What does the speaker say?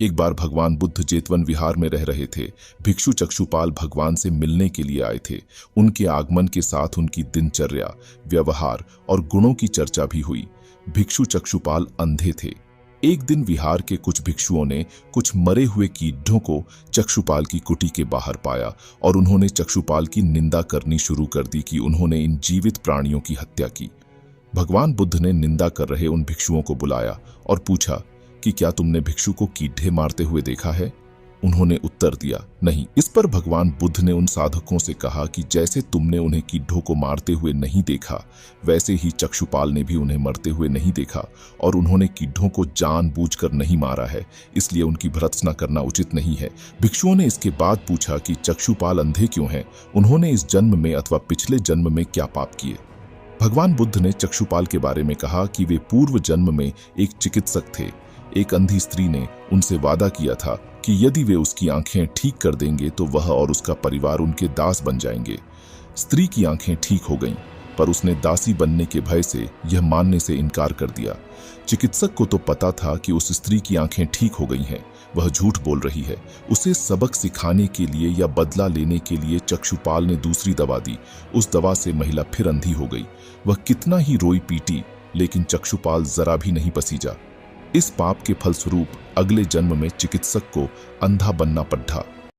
एक बार भगवान बुद्ध जेतवन विहार में रह रहे थे। भिक्षु चक्षुपाल भगवान से मिलने के लिए आए थे। उनके आगमन के साथ उनकी दिनचर्या, व्यवहार और गुणों की चर्चा भी हुई। भिक्षु चक्षुपाल अंधे थे। एक दिन विहार के कुछ भिक्षुओं ने कुछ मरे हुए कीड़ों को चक्षुपाल की कुटी के बाहर पाया और उन्होंने चक्षुपाल की निंदा करनी शुरू कर दी कि उन्होंने इन जीवित प्राणियों की हत्या की। भगवान बुद्ध ने निंदा कर रहे उन भिक्षुओं को बुलाया और पूछा कि क्या तुमने भिक्षु को कीड़े मारते हुए देखा है? उन्होंने उत्तर दिया, नहीं। इस पर भगवान बुद्ध ने उन साधकों से कहा कि जैसे तुमने उन्हें कीड़ों को मारते हुए नहीं देखा, वैसे ही चक्षुपाल ने भी उन्हें मरते हुए नहीं देखा और उन्होंने कीड़ों को जानबूझकर नहीं मारा है, इसलिए उनकी भर्त्सना करना उचित नहीं है। भिक्षुओं ने इसके बाद पूछा कि चक्षुपाल अंधे क्यों हैं? उन्होंने इस जन्म में अथवा पिछले जन्म में क्या पाप किए? भगवान बुद्ध ने चक्षुपाल के बारे में कहा कि वे पूर्व जन्म में एक चिकित्सक थे। एक अंधी स्त्री ने उनसे वादा किया था कि यदि वे उसकी आंखें ठीक कर देंगे तो वह और उसका परिवार उनके दास बन जाएंगे। स्त्री की आंखें ठीक हो गईं, पर उसने दासी बनने के भय से यह मानने से इनकार कर दिया। चिकित्सक को तो पता था कि उस स्त्री की आंखें ठीक हो गई हैं, वह झूठ बोल रही है। उसे सबक सिखाने के लिए या बदला लेने के लिए चक्षुपाल ने दूसरी दवा दी। उस दवा से महिला फिर अंधी हो गई। वह कितना ही रोई पीटी, लेकिन चक्षुपाल जरा भी नहीं पसीजा। इस पाप के फलस्वरूप अगले जन्म में चिकित्सक को अंधा बनना पड़ा।